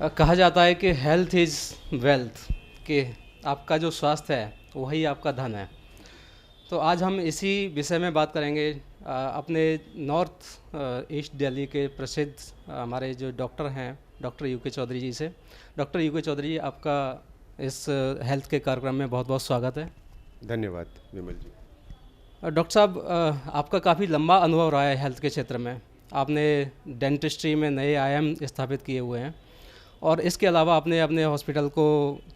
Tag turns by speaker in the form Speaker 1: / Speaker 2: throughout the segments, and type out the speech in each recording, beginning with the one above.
Speaker 1: कहा जाता है कि हेल्थ इज़ वेल्थ, कि आपका जो स्वास्थ्य है वही आपका धन है। तो आज हम इसी विषय में बात करेंगे अपने नॉर्थ ईस्ट दिल्ली के प्रसिद्ध हमारे जो डॉक्टर हैं, डॉक्टर यूके चौधरी जी से। डॉक्टर यूके चौधरी जी, आपका इस हेल्थ के कार्यक्रम में बहुत बहुत स्वागत है।
Speaker 2: धन्यवाद विमल जी।
Speaker 1: डॉक्टर साहब, आपका काफ़ी लंबा अनुभव रहा है हेल्थ के क्षेत्र में। आपने डेंटिस्ट्री में नए आयाम स्थापित किए हुए हैं और इसके अलावा आपने अपने हॉस्पिटल को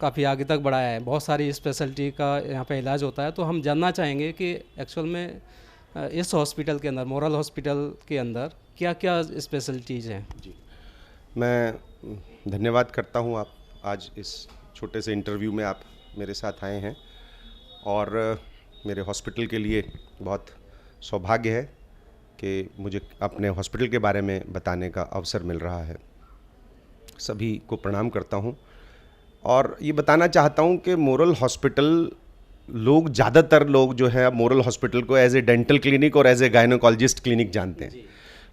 Speaker 1: काफ़ी आगे तक बढ़ाया है। बहुत सारी स्पेशलिटी का यहाँ पे इलाज होता है। तो हम जानना चाहेंगे कि एक्चुअल में इस हॉस्पिटल के अंदर, मोरल हॉस्पिटल के अंदर, क्या क्या स्पेशलिटीज़ हैं?
Speaker 2: जी, मैं धन्यवाद करता हूँ आप आज इस छोटे से इंटरव्यू में आप मेरे साथ आए हैं और मेरे हॉस्पिटल के लिए बहुत सौभाग्य है कि मुझे अपने हॉस्पिटल के बारे में बताने का अवसर मिल रहा है। सभी को प्रणाम करता हूँ और ये बताना चाहता हूँ कि मोरल हॉस्पिटल, ज़्यादातर लोग जो है मोरल हॉस्पिटल को एज ए डेंटल क्लिनिक और एज ए गायनोकोलॉजिस्ट क्लिनिक जानते हैं।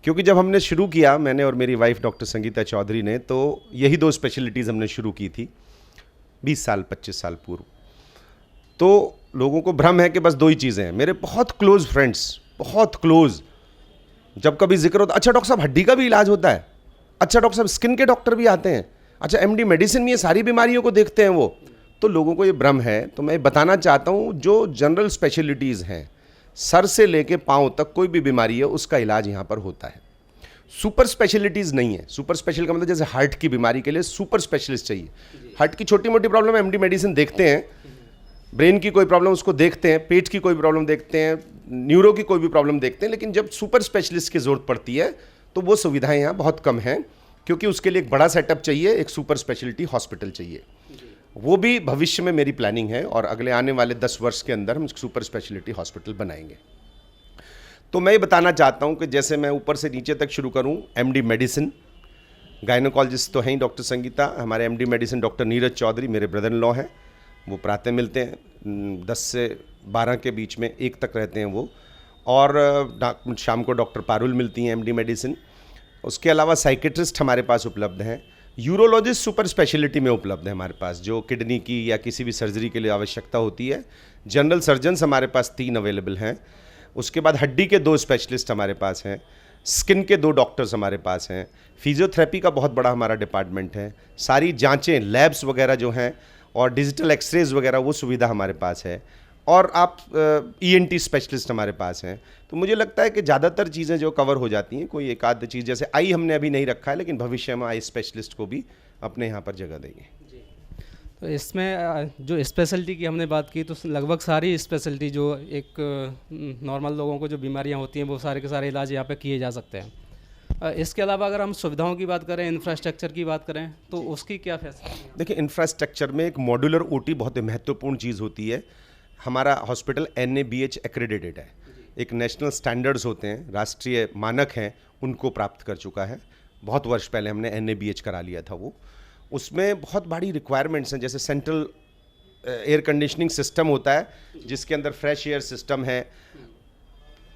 Speaker 2: क्योंकि जब हमने शुरू किया, मैंने और मेरी वाइफ डॉक्टर संगीता चौधरी ने, तो यही दो स्पेशलिटीज़ हमने शुरू की थी 20 साल 25 साल पूर्व। तो लोगों को भ्रम है कि बस दो ही चीज़ें हैं। मेरे बहुत क्लोज फ्रेंड्स, बहुत क्लोज, जब कभी जिक्र होता, अच्छा डॉक्टर साहब हड्डी का भी इलाज होता है, अच्छा डॉक्टर साहब स्किन के डॉक्टर भी आते हैं, अच्छा एमडी मेडिसिन में ये सारी बीमारियों को देखते हैं वो। तो लोगों को ये भ्रम है। तो मैं बताना चाहता हूँ, जो जनरल स्पेशलिटीज़ हैं, सर से लेके पाँव तक कोई भी बीमारी है उसका इलाज यहाँ पर होता है। सुपर स्पेशलिटीज़ नहीं है। सुपर स्पेशल का मतलब जैसे हार्ट की बीमारी के लिए सुपर स्पेशलिस्ट चाहिए। हार्ट की छोटी मोटी प्रॉब्लम एमडी मेडिसिन देखते हैं, ब्रेन की कोई प्रॉब्लम उसको देखते हैं, पेट की कोई प्रॉब्लम देखते हैं, न्यूरो की कोई भी प्रॉब्लम देखते हैं। लेकिन जब सुपर स्पेशलिस्ट की ज़रूरत पड़ती है तो वो सुविधाएं यहाँ बहुत कम हैं, क्योंकि उसके लिए एक बड़ा सेटअप चाहिए, एक सुपर स्पेशलिटी हॉस्पिटल चाहिए। वो भी भविष्य में मेरी प्लानिंग है और अगले आने वाले 10 वर्ष के अंदर हम सुपर स्पेशलिटी हॉस्पिटल बनाएंगे। तो मैं ये बताना चाहता हूँ कि जैसे मैं ऊपर से नीचे तक शुरू करूँ, एमडी मेडिसिन, गायनोकोलॉजिस्ट तो हैं ही डॉक्टर संगीता, हमारे MD medicine doctor Neeraj Chaudhary मेरे ब्रदर इन लॉ हैं। वो प्रातः मिलते हैं 10 से 12 के बीच में, 1 तक रहते हैं वो। और शाम को डॉक्टर पारुल मिलती हैं एमडी मेडिसिन। उसके अलावा साइकेट्रिस्ट हमारे पास उपलब्ध हैं। यूरोलॉजिस्ट सुपर स्पेशलिटी में उपलब्ध है हमारे पास, जो किडनी की या किसी भी सर्जरी के लिए आवश्यकता होती है। जनरल सर्जन्स हमारे पास 3 अवेलेबल हैं। उसके बाद हड्डी के 2 स्पेशलिस्ट हमारे पास हैं। स्किन के 2 डॉक्टर्स हमारे पास हैं। फिजियोथेरेपी का बहुत बड़ा हमारा डिपार्टमेंट है। सारी जांचें, लैब्स वगैरह जो हैं और डिजिटल एक्सरेज वगैरह, वो सुविधा हमारे पास है। और आप ईएनटी स्पेशलिस्ट हमारे पास हैं। तो मुझे लगता है कि ज़्यादातर चीज़ें जो कवर हो जाती हैं। कोई एक आध चीज़, जैसे आई हमने अभी नहीं रखा है, लेकिन भविष्य में आई स्पेशलिस्ट को भी अपने यहाँ पर जगह देंगे।
Speaker 1: तो इसमें जो स्पेशलिटी की हमने बात की, तो लगभग सारी स्पेशलिटी जो एक नॉर्मल लोगों को जो बीमारियां होती हैं, वो सारे के सारे इलाज यहाँ पे किए जा सकते हैं। इसके अलावा अगर हम सुविधाओं की बात करें, इंफ्रास्ट्रक्चर की बात करें, तो उसकी क्या फैसिलिटी?
Speaker 2: देखिए, इंफ्रास्ट्रक्चर में एक मॉड्यूलर ओटी बहुत महत्वपूर्ण चीज़ होती है। हमारा हॉस्पिटल NABH एक्रेडिटेड है। एक नेशनल स्टैंडर्ड्स होते हैं, राष्ट्रीय मानक हैं, उनको प्राप्त कर चुका है। बहुत वर्ष पहले हमने NABH करा लिया था वो। उसमें बहुत बड़ी रिक्वायरमेंट्स हैं, जैसे सेंट्रल एयर कंडीशनिंग सिस्टम होता है, जिसके अंदर फ्रेश एयर सिस्टम है।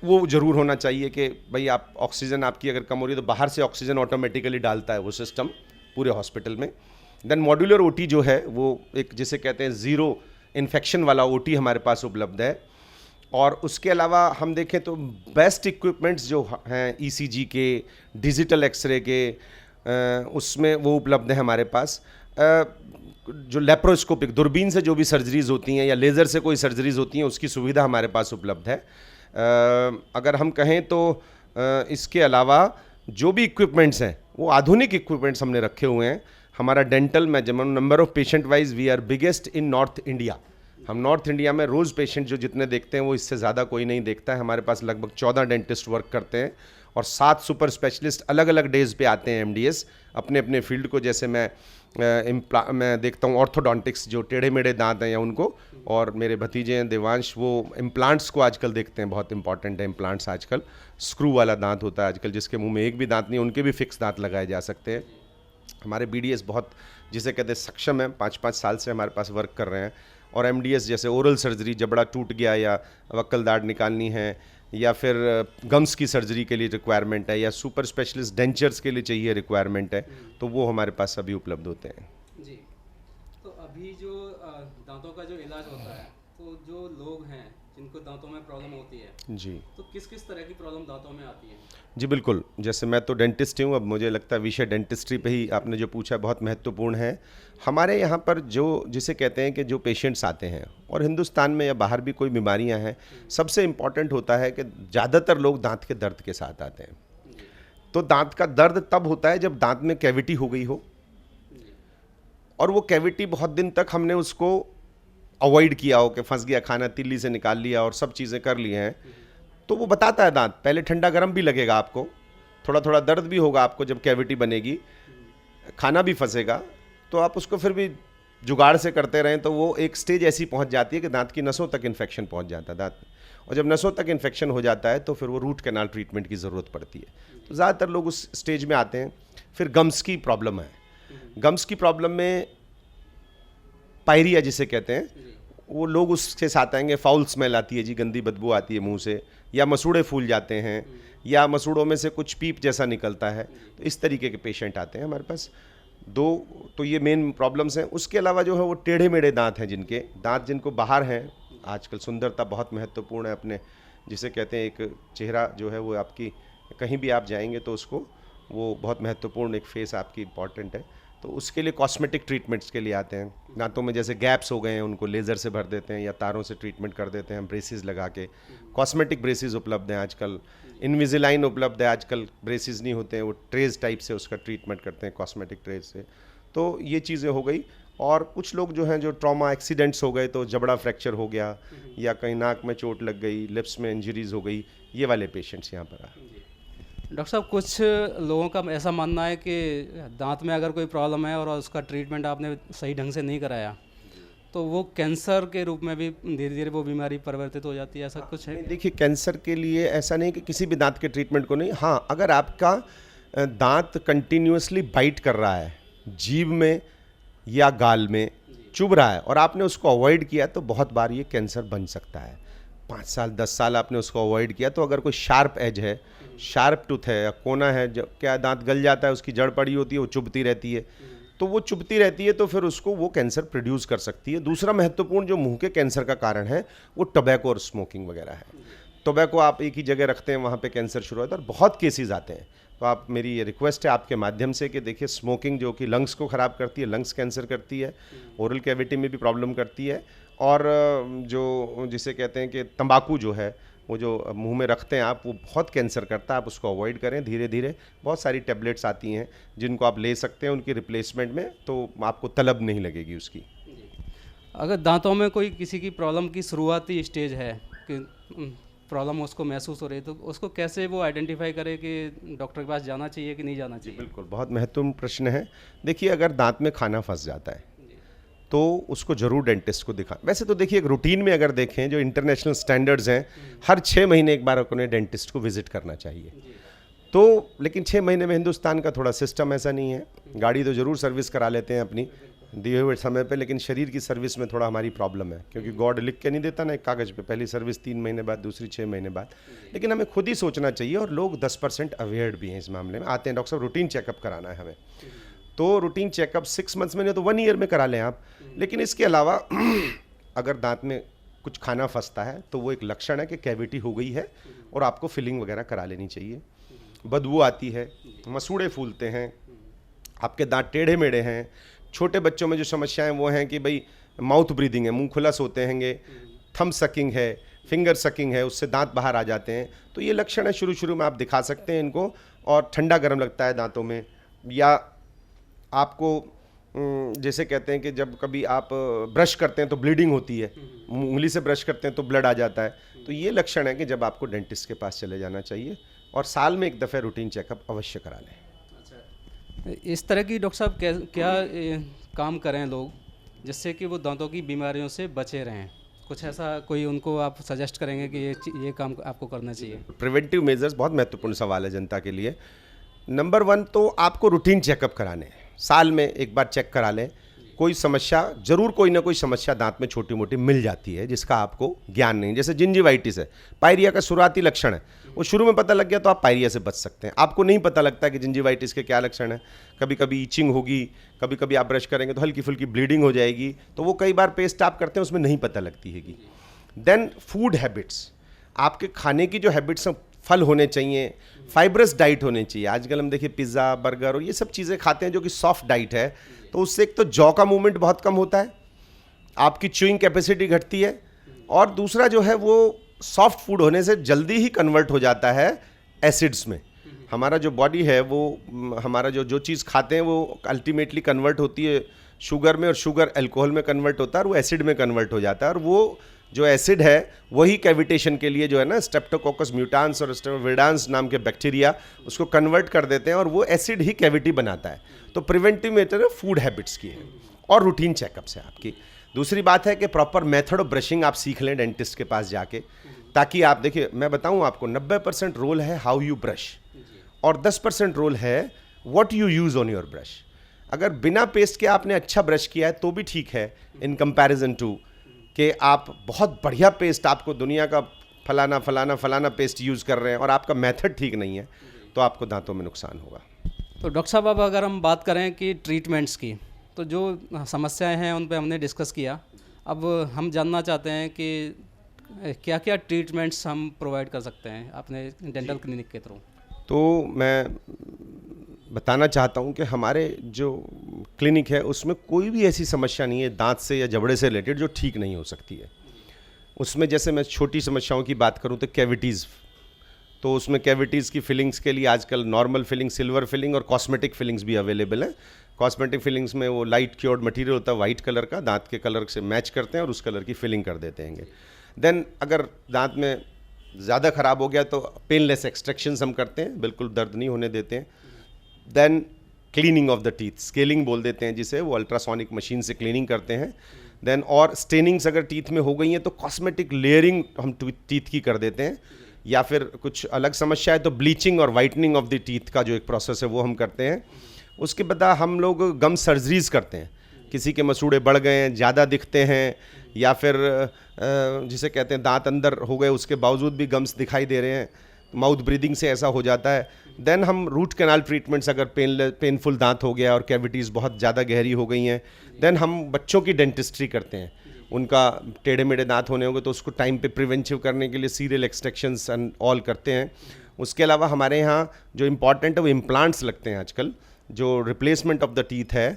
Speaker 2: वो ज़रूर होना चाहिए कि भाई आप ऑक्सीजन आपकी अगर कम हो रही है तो बाहर से ऑक्सीजन ऑटोमेटिकली डालता है वो सिस्टम पूरे हॉस्पिटल में। देन मॉड्यूलर ओटी जो है, वो एक जिसे कहते हैं ज़ीरो इन्फेक्शन वाला ओटी हमारे पास उपलब्ध है। और उसके अलावा हम देखें तो बेस्ट इक्विपमेंट्स जो हैं ECG के, डिजिटल एक्सरे के, उसमें वो उपलब्ध है हमारे पास। जो लेप्रोस्कोपिक दूरबीन से जो भी सर्जरीज़ होती हैं या लेज़र से कोई सर्जरीज़ होती हैं, उसकी सुविधा हमारे पास उपलब्ध है। अगर हम कहें तो इसके अलावा जो भी इक्विपमेंट्स हैं, वो आधुनिक इक्विपमेंट्स हमने रखे हुए हैं। हमारा डेंटल में जब number of patient wise we are biggest in north India. हम नॉर्थ इंडिया में रोज़ पेशेंट जो जितने देखते हैं, वो इससे ज़्यादा कोई नहीं देखता है। हमारे पास लगभग 14 डेंटिस्ट वर्क करते हैं और 7 सुपर स्पेशलिस्ट अलग अलग डेज पे आते हैं MDS अपने अपने फील्ड को। जैसे मैं देखता हूँ ऑर्थोडोंटिक्स, जो टेढ़े मेढ़े दांत हैं या उनको, और मेरे भतीजे हैं देवांश, वो इम्प्लांट्स को आजकल देखते हैं। बहुत इंपॉर्टेंट है इम्प्लांट्स आजकल। स्क्रू वाला दांत होता है आजकल, जिसके मुंह में एक भी दांत नहीं, उनके भी फिक्स दांत लगाए जा सकते हैं। हमारे BDS बहुत, जिसे कहते हैं, सक्षम है। 5-5 साल से हमारे पास वर्क कर रहे हैं। और MDS जैसे ओरल सर्जरी, जबड़ा टूट गया या वक्कल दाढ़ निकालनी है या फिर गम्स की सर्जरी के लिए रिक्वायरमेंट है, या सुपर स्पेशलिस्ट डेंचर्स के लिए चाहिए रिक्वायरमेंट है, तो वो हमारे पास अभी उपलब्ध होते हैं।
Speaker 1: जी। तो अभी जो दांतों का जो इलाज होता है, तो जो लोग हैं जिनको दांतों में प्रॉब्लम होती है
Speaker 2: जी
Speaker 1: तो किस किस तरह की प्रॉब्लम दांतों में आती है?
Speaker 2: जी बिल्कुल, जैसे मैं तो डेंटिस्ट ही हूँ, अब मुझे लगता है विषय डेंटिस्ट्री पे ही आपने जो पूछा बहुत महत्वपूर्ण है। हमारे यहाँ पर जो जिसे कहते हैं कि जो पेशेंट्स आते हैं, और हिंदुस्तान में या बाहर भी कोई बीमारियाँ हैं, सबसे इम्पॉर्टेंट होता है कि ज़्यादातर लोग दांत के दर्द के साथ आते हैं। तो दांत का दर्द तब होता है जब दांत में कैविटी हो गई हो, और वो कैविटी बहुत दिन तक हमने उसको अवॉइड किया हो, कि फंस गया खाना, तिल्ली से निकाल लिया और सब चीज़ें कर ली हैं, तो वो बताता है दांत। पहले ठंडा गर्म भी लगेगा आपको, थोड़ा थोड़ा दर्द भी होगा आपको, जब कैविटी बनेगी खाना भी फंसेगा, तो आप उसको फिर भी जुगाड़ से करते रहें, तो वो एक स्टेज ऐसी पहुंच जाती है कि दांत की नसों तक इन्फेक्शन पहुंच जाता है दांत में, और जब नसों तक इन्फेक्शन हो जाता है तो फिर वो रूट कैनाल ट्रीटमेंट की ज़रूरत पड़ती है। तो ज़्यादातर लोग उस स्टेज में आते हैं। फिर गम्स की प्रॉब्लम है। गम्स की प्रॉब्लम में पायरिया जिसे कहते हैं, वो लोग उसके साथ आएंगे, फाउल स्मेल आती है जी, गंदी बदबू आती है मुंह से, या मसूड़े फूल जाते हैं, या मसूड़ों में से कुछ पीप जैसा निकलता है, तो इस तरीके के पेशेंट आते हैं हमारे पास। दो तो ये मेन प्रॉब्लम्स हैं। उसके अलावा जो है वो टेढ़े मेढ़े दांत हैं, दांत जिनको बाहर हैं। आजकल सुंदरता बहुत महत्वपूर्ण है, अपने जिसे कहते हैं एक चेहरा जो है वो आपकी, कहीं भी आप जाएंगे तो उसको वो बहुत महत्वपूर्ण एक फेस आपकी इम्पॉर्टेंट है, तो उसके लिए कॉस्मेटिक ट्रीटमेंट्स के लिए आते हैं। दांतों में जैसे गैप्स हो गए हैं, उनको लेज़र से भर देते हैं या तारों से ट्रीटमेंट कर देते हैं, ब्रेसेस लगा के। कॉस्मेटिक ब्रेसेस उपलब्ध हैं आजकल, इनविजिलाइन उपलब्ध है आजकल, ब्रेसेस नहीं होते हैं, वो ट्रेज टाइप से उसका ट्रीटमेंट करते हैं, कॉस्मेटिक ट्रेज से। तो ये चीज़ें हो गई। और कुछ लोग जो हैं जो ट्रॉमा एक्सीडेंट्स हो गए, तो जबड़ा फ्रैक्चर हो गया, या कहीं नाक में चोट लग गई, लिप्स में इंजरीज हो गई, ये वाले पेशेंट्स यहाँ पर आए।
Speaker 1: डॉक्टर साहब, कुछ लोगों का ऐसा मानना है कि दांत में अगर कोई प्रॉब्लम है और उसका ट्रीटमेंट आपने सही ढंग से नहीं कराया, तो वो कैंसर के रूप में भी धीरे धीरे वो बीमारी परिवर्तित हो जाती है, ऐसा कुछ है?
Speaker 2: देखिए, कैंसर के लिए ऐसा नहीं कि किसी भी दांत के ट्रीटमेंट को नहीं। हाँ, अगर आपका दांत कंटिन्यूसली बाइट कर रहा है, जीभ में या गाल में चुभ रहा है, और आपने उसको अवॉइड किया, तो बहुत बार ये कैंसर बन सकता है। 5 साल 10 साल आपने उसको अवॉइड किया, तो अगर कोई शार्प एज है, शार्प टूथ है या कोना है, जब क्या दांत गल जाता है, उसकी जड़ पड़ी होती है, वो चुभती रहती है, तो वो चुभती रहती है, तो फिर उसको वो कैंसर प्रोड्यूस कर सकती है। दूसरा महत्वपूर्ण जो मुंह के कैंसर का कारण है, वो टोबैको और स्मोकिंग वगैरह है। टोबैको आप एक ही जगह रखते हैं, वहाँ पे कैंसर शुरू होता है, और बहुत केसेस आते हैं। तो आप, मेरी ये रिक्वेस्ट है आपके माध्यम से कि देखिए, स्मोकिंग जो कि लंग्स को ख़राब करती है, लंग्स कैंसर करती है, ओरल कैविटी में भी प्रॉब्लम करती है, और जो जिसे कहते हैं कि तंबाकू जो है, वो जो मुंह में रखते हैं आप, वो बहुत कैंसर करता है। आप उसको अवॉइड करें। धीरे धीरे बहुत सारी टैबलेट्स आती हैं जिनको आप ले सकते हैं, उनकी रिप्लेसमेंट में, तो आपको तलब नहीं लगेगी उसकी।
Speaker 1: अगर दांतों में कोई किसी की प्रॉब्लम की शुरुआती स्टेज है कि प्रॉब्लम उसको महसूस हो रही है, तो उसको कैसे वो आइडेंटिफाई करे कि डॉक्टर के पास जाना चाहिए कि नहीं जाना चाहिए?
Speaker 2: बिल्कुल, बहुत महत्वपूर्ण प्रश्न है। देखिए, अगर दांत में खाना फंस जाता है तो उसको ज़रूर डेंटिस्ट को दिखा। वैसे तो देखिए, एक रूटीन में अगर देखें, जो इंटरनेशनल स्टैंडर्ड्स हैं, हर 6 महीने एक बार उन्हें डेंटिस्ट को विजिट करना चाहिए। तो लेकिन 6 महीने में हिंदुस्तान का थोड़ा सिस्टम ऐसा नहीं है। गाड़ी तो ज़रूर सर्विस करा लेते हैं अपनी दिए हुए समय पे, लेकिन शरीर की सर्विस में थोड़ा हमारी प्रॉब्लम है, क्योंकि गॉड लिख के नहीं देता ना एक कागज़ पे, पहली सर्विस 3 महीने बाद, दूसरी 6 महीने बाद। लेकिन हमें खुद ही सोचना चाहिए, और लोग 10% अवेयर भी हैं इस मामले में। आते हैं डॉक्टर साहब, रूटीन चेकअप कराना है हमें, तो रूटीन चेकअप 6 मंथ्स में नहीं तो 1 ईयर में करा लें आप। लेकिन इसके अलावा अगर दांत में कुछ खाना फंसता है, तो वो एक लक्षण है कि कैविटी हो गई है, और आपको फिलिंग वगैरह करा लेनी चाहिए। बदबू आती है, मसूड़े फूलते हैं, आपके दांत टेढ़े मेढ़े हैं। छोटे बच्चों में जो समस्याएं वो हैं कि भाई माउथ ब्रीदिंग है, मुंह खुला सोते हैंगे, थंब सकिंग है, फिंगर सकिंग है, उससे दांत बाहर आ जाते हैं। तो ये लक्षण है, शुरू में आप दिखा सकते हैं इनको। और ठंडा गर्म लगता है दांतों में, या आपको जैसे कहते हैं कि जब कभी आप ब्रश करते हैं तो ब्लीडिंग होती है, उंगली से ब्रश करते हैं तो ब्लड आ जाता है, तो ये लक्षण है कि जब आपको डेंटिस्ट के पास चले जाना चाहिए, और साल में एक दफ़े रूटीन चेकअप अवश्य करा लें।
Speaker 1: अच्छा, इस तरह की डॉक्टर साहब क्या काम करें लोग जिससे कि वो दांतों की बीमारियों से बचे रहें? कुछ ऐसा कोई उनको आप सजेस्ट करेंगे कि ये काम आपको करना चाहिए?
Speaker 2: प्रिवेंटिव मेजर्स बहुत महत्वपूर्ण सवाल है जनता के लिए। नंबर 1 तो आपको रूटीन चेकअप कराने हैं, साल में एक बार चेक करा लें। कोई समस्या ज़रूर, कोई ना कोई समस्या दांत में छोटी मोटी मिल जाती है जिसका आपको ज्ञान नहीं। जैसे जिंजिवाइटिस है, पायरिया का शुरुआती लक्षण है, वो शुरू में पता लग गया तो आप पायरिया से बच सकते हैं। आपको नहीं पता लगता कि जिंजिवाइटिस के क्या लक्षण है, कभी कभी ईचिंग होगी, कभी कभी आप ब्रश करेंगे तो हल्की फुल्की ब्लीडिंग हो जाएगी, तो वो कई बार पेस्ट आप करते हैं उसमें नहीं पता लगती है। देन फूड हैबिट्स, आपके खाने की जो हैबिट्स हैं, फल होने चाहिए, फाइब्रस डाइट होनी चाहिए। आजकल हम देखिए पिज़्ज़ा, बर्गर और ये सब चीज़ें खाते हैं जो कि सॉफ्ट डाइट है, तो उससे एक तो जॉ का मूवमेंट बहुत कम होता है, आपकी च्यूइंग कैपेसिटी घटती है, और दूसरा जो है वो सॉफ्ट फूड होने से जल्दी ही कन्वर्ट हो जाता है एसिड्स में। हमारा जो बॉडी है वो हमारा जो चीज़ खाते हैं वो अल्टीमेटली कन्वर्ट होती है शुगर में, और शुगर अल्कोहल में कन्वर्ट होता है और वो एसिड में कन्वर्ट हो जाता है, और वो जो एसिड है वही कैविटेशन के लिए जो है ना स्ट्रेप्टोकोकस म्यूटान्स और स्टेरोविडान्स नाम के बैक्टीरिया उसको कन्वर्ट कर देते हैं, और वो एसिड ही कैविटी बनाता है। तो प्रिवेंटिव मेथड फूड हैबिट्स की है और रूटीन चेकअप्स है आपकी। दूसरी बात है कि प्रॉपर मेथड ऑफ ब्रशिंग आप सीख लें डेंटिस्ट के पास जाके, ताकि आप देखिए, मैं बताऊं आपको 90% रोल है हाउ यू ब्रश, और 10% रोल है what you use on your brush. अगर बिना पेस्ट के आपने अच्छा ब्रश किया है तो भी ठीक है, इन कंपैरिजन टू कि आप बहुत बढ़िया पेस्ट, आपको दुनिया का फलाना फलाना फलाना पेस्ट यूज़ कर रहे हैं और आपका मेथड ठीक नहीं है, तो आपको दांतों में नुकसान होगा।
Speaker 1: तो डॉक्टर साहब, अब अगर हम बात करें कि ट्रीटमेंट्स की, तो जो समस्याएं हैं उन पे हमने डिस्कस किया। अब हम जानना चाहते हैं कि क्या क्या ट्रीटमेंट्स हम प्रोवाइड कर सकते हैं अपने डेंटल क्लिनिक के थ्रू।
Speaker 2: तो मैं बताना चाहता हूं कि हमारे जो क्लिनिक है उसमें कोई भी ऐसी समस्या नहीं है दांत से या जबड़े से रिलेटेड जो ठीक नहीं हो सकती है। उसमें जैसे मैं छोटी समस्याओं की बात करूं तो कैविटीज़, तो उसमें कैविटीज़ की फिलिंग्स के लिए आजकल नॉर्मल फिलिंग, सिल्वर फिलिंग और कॉस्मेटिक फिलिंग्स भी अवेलेबल है। कॉस्मेटिक फिलिंग्स में वो लाइट क्योर्ड मटेरियल होता है वाइट कलर का, दांत के कलर से मैच करते हैं और उस कलर की फिलिंग कर देते हैं। देन अगर दांत में ज़्यादा ख़राब हो गया तो पेनलेस एक्सट्रैक्शंस हम करते हैं, बिल्कुल दर्द नहीं होने देते हैं। Then cleaning of the teeth, scaling बोल देते हैं जिसे, वो अल्ट्रासोनिक मशीन से क्लीनिंग करते हैं। देन और स्टेनिंग्स अगर टीथ में हो गई हैं तो कॉस्मेटिक लेयरिंग हम टीथ की कर देते हैं, या फिर कुछ अलग समस्या है तो ब्लीचिंग और वाइटनिंग ऑफ द टीथ का जो एक प्रोसेस है वो हम करते हैं। उसके बाद हम लोग गम सर्जरीज करते हैं, किसी के मसूड़े बढ़ गए हैं, ज़्यादा दिखते हैं, या फिर जिसे कहते हैं दांत अंदर हो गए उसके बावजूद भी गम्स दिखाई दे रहे हैं, माउथ ब्रीदिंग से ऐसा हो जाता है। देन हम रूट कैनाल ट्रीटमेंट्स, अगर पेनफुल दांत हो गया और कैविटीज़ बहुत ज़्यादा गहरी हो गई हैं, देन हम बच्चों की डेंटिस्ट्री करते हैं। उनका टेढ़े मेढ़े दांत होने होंगे तो उसको टाइम पे प्रिवेंटिव करने के लिए सीरियल एक्सट्रैक्शंस एंड ऑल करते हैं। उसके अलावा हमारे यहाँ जो इम्पॉर्टेंट है वो इम्प्लांट्स लगते हैं आजकल, जो रिप्लेसमेंट ऑफ द टीथ है।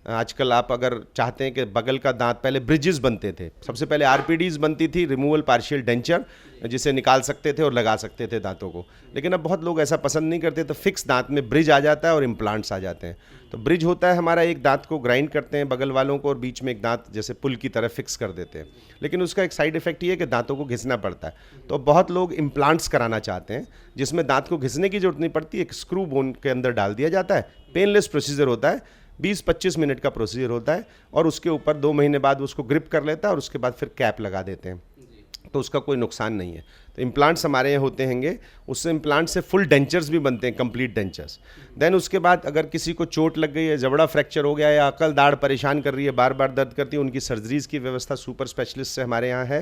Speaker 2: आजकल आप अगर चाहते हैं कि बगल का दांत, पहले ब्रिजेस बनते थे, सबसे पहले आरपीडीज बनती थी, रिमूवल पार्शियल डेंचर, जिसे निकाल सकते थे और लगा सकते थे दांतों को, लेकिन अब बहुत लोग ऐसा पसंद नहीं करते, तो फिक्स दांत में ब्रिज आ जाता है और इम्प्लांट्स आ जाते हैं। तो ब्रिज होता है हमारा, एक दांत को ग्राइंड करते हैं बगल वालों को और बीच में एक दांत जैसे पुल की तरह फिक्स कर देते हैं, लेकिन उसका एक साइड इफेक्ट ये है कि दांतों को घिसना पड़ता है। तो बहुत लोग इम्प्लांट्स कराना चाहते हैं जिसमें दांत को घिसने की जरूरत नहीं पड़ती, एक स्क्रू बोन के अंदर डाल दिया जाता है, पेनलेस प्रोसीजर होता है, 20-25 मिनट का प्रोसीजर होता है, और उसके ऊपर 2 महीने बाद उसको ग्रिप कर लेता है और उसके बाद फिर कैप लगा देते हैं, तो उसका कोई नुकसान नहीं है। तो इम्प्लांट्स हमारे यहाँ होते हैंगे, उससे इम्प्लांट से फुल डेंचर्स भी बनते हैं, कंप्लीट डेंचर्स। देन उसके बाद अगर किसी को चोट लग गई है, जबड़ा फ्रैक्चर हो गया या अकल दाढ़ परेशान कर रही है, बार बार दर्द करती है, उनकी सर्जरीज़ की व्यवस्था सुपर स्पेशलिस्ट से हमारे यहाँ है।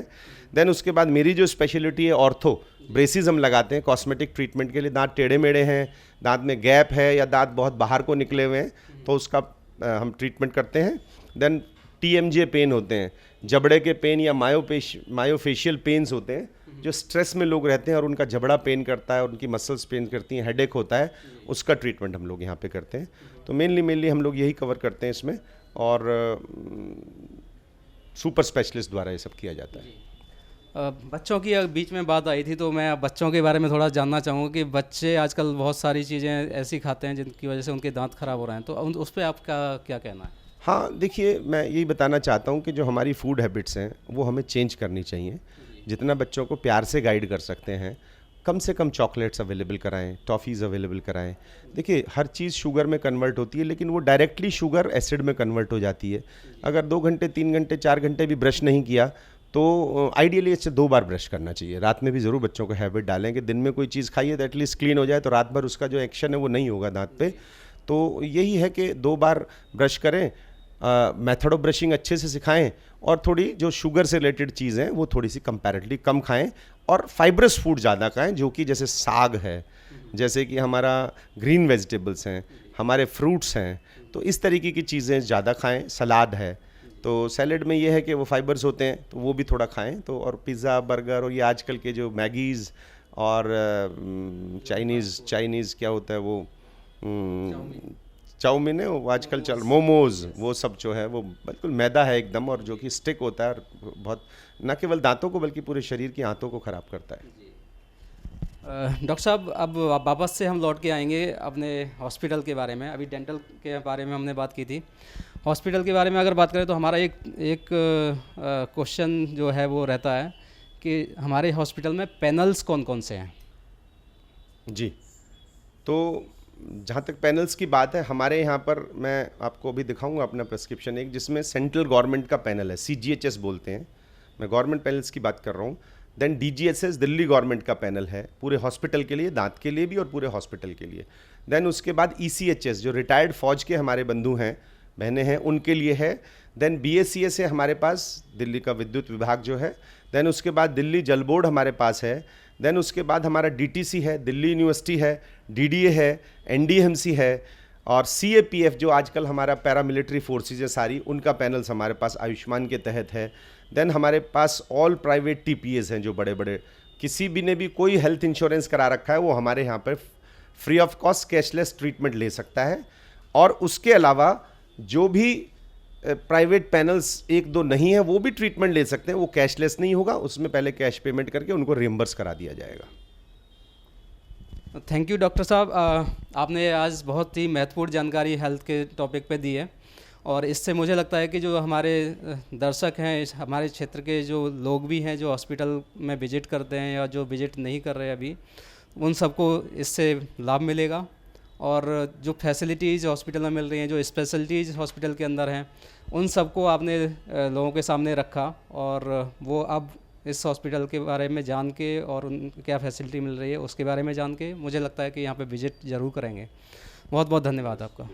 Speaker 2: देन उसके बाद मेरी जो स्पेशलिटी है ऑर्थो, ब्रेसिस हम लगाते हैं कॉस्मेटिक ट्रीटमेंट के लिए। दांत टेढ़े मेढ़े हैं, दांत में गैप है या दांत बहुत बाहर को निकले हुए हैं, तो उसका हम ट्रीटमेंट करते हैं। देन TMJ पेन होते हैं, जबड़े के पेन या मायोफेशियल पेन्स होते हैं, जो स्ट्रेस में लोग रहते हैं और उनका जबड़ा पेन करता है और उनकी मसल्स पेन करती हैं, हेडेक होता है, उसका ट्रीटमेंट हम लोग यहाँ पे करते हैं। तो मेनली हम लोग यही कवर करते हैं इसमें, और सुपर स्पेशलिस्ट द्वारा ये सब किया जाता है।
Speaker 1: बच्चों की बीच में बात आई थी, तो मैं बच्चों के बारे में थोड़ा जानना चाहूँगा कि बच्चे आजकल बहुत सारी चीज़ें ऐसी खाते हैं जिनकी वजह से उनके दांत खराब हो रहे हैं, तो उस पर आपका क्या कहना है?
Speaker 2: हाँ, देखिए, मैं यही बताना चाहता हूँ कि जो हमारी फूड हैबिट्स हैं वो हमें चेंज करनी चाहिए। जितना बच्चों को प्यार से गाइड कर सकते हैं, कम से कम चॉकलेट्स अवेलेबल कराएं, टॉफ़ीज़ अवेलेबल कराएं। देखिए, हर चीज़ शुगर में कन्वर्ट होती है, लेकिन वो डायरेक्टली शुगर एसिड में कन्वर्ट हो जाती है। अगर 2 घंटे, 3 घंटे, 4 घंटे भी ब्रश नहीं किया तो आइडियली इससे 2 बार ब्रश करना चाहिए। रात में भी ज़रूर बच्चों को हैबिट डालें कि दिन में कोई चीज़ खाइए तो एटलीस्ट क्लीन हो जाए, तो रात भर उसका जो एक्शन है वो नहीं होगा दांत पे। तो यही है कि 2 बार ब्रश करें। मेथड ऑफ ब्रशिंग अच्छे से सिखाएं और थोड़ी जो शुगर से रिलेटेड चीज़ें हैं वो थोड़ी सी कंपैरेटिवली कम खाएं और फाइब्रस फूड ज़्यादा खाएं, जो कि जैसे साग है, जैसे कि हमारा ग्रीन वेजिटेबल्स हैं, हमारे फ्रूट्स हैं, तो इस तरीके की चीज़ें ज़्यादा खाएं। सलाद है तो सैलेड में ये है कि वो फाइबर्स होते हैं तो वो भी थोड़ा खाएं। तो और पिज़्ज़ा, बर्गर और ये आजकल के जो मैगीज़ और चाइनीज़ क्या होता है वो चाउमीन है, वो आजकल चल मोमोज़, वो सब जो है वो बिल्कुल मैदा है एकदम, और जो कि स्टिक होता है और बहुत न केवल दांतों को बल्कि पूरे शरीर की आंतों को ख़राब करता है।
Speaker 1: डॉक्टर साहब, अब वापस से हम लौट के आएंगे अपने हॉस्पिटल के बारे में। अभी डेंटल के बारे में हमने बात की थी, हॉस्पिटल के बारे में अगर बात करें तो हमारा एक क्वेश्चन जो है वो रहता है कि हमारे हॉस्पिटल में पैनल्स कौन कौन से हैं?
Speaker 2: जी, तो जहाँ तक पैनल्स की बात है, हमारे यहाँ पर मैं आपको अभी दिखाऊंगा अपना प्रेस्क्रिप्शन एक, जिसमें सेंट्रल गवर्नमेंट का पैनल है, CGHS बोलते हैं, मैं गवर्नमेंट पैनल्स की बात कर रहा हूँ। देन DGHS दिल्ली गवर्नमेंट का पैनल है पूरे हॉस्पिटल के लिए, दांत के लिए भी और पूरे हॉस्पिटल के लिए। देन उसके बाद ECHS जो रिटायर्ड फौज के हमारे बंधु हैं, बहनें हैं, उनके लिए है। देन BACS है हमारे पास, दिल्ली का विद्युत विभाग जो है। देन उसके बाद दिल्ली जल बोर्ड हमारे पास है। देन उसके बाद हमारा DTC है, दिल्ली यूनिवर्सिटी है, DDA है, NDMC है, और CAPF जो आजकल हमारा पैरामिलिट्री फोर्सेज है सारी, उनका पैनल्स हमारे पास आयुष्मान के तहत है। देन हमारे पास ऑल प्राइवेट TPAs हैं जो बड़े बड़े, किसी भी ने भी कोई हेल्थ इंश्योरेंस करा रखा है वो हमारे यहाँ पर free of cost cashless treatment ले सकता है। और उसके अलावा जो भी प्राइवेट पैनल्स एक दो नहीं है वो भी ट्रीटमेंट ले सकते हैं, वो कैशलेस नहीं होगा, उसमें पहले कैश पेमेंट करके उनको रियम्बर्स करा दिया जाएगा।
Speaker 1: थैंक यू डॉक्टर साहब, आपने आज बहुत ही महत्वपूर्ण जानकारी हेल्थ के टॉपिक पे दी है, और इससे मुझे लगता है कि जो हमारे दर्शक हैं, हमारे क्षेत्र के जो लोग भी हैं जो हॉस्पिटल में विजिट करते हैं या जो विजिट नहीं कर रहे अभी, उन सबको इससे लाभ मिलेगा। और जो फैसिलिटीज़ हॉस्पिटल में मिल रही हैं, जो स्पेशलिटीज़ हॉस्पिटल के अंदर हैं, उन सबको आपने लोगों के सामने रखा, और वो अब इस हॉस्पिटल के बारे में जान के और उन क्या फैसिलिटी मिल रही है उसके बारे में जान के मुझे लगता है कि यहाँ पे विज़िट ज़रूर करेंगे। बहुत बहुत धन्यवाद आपका।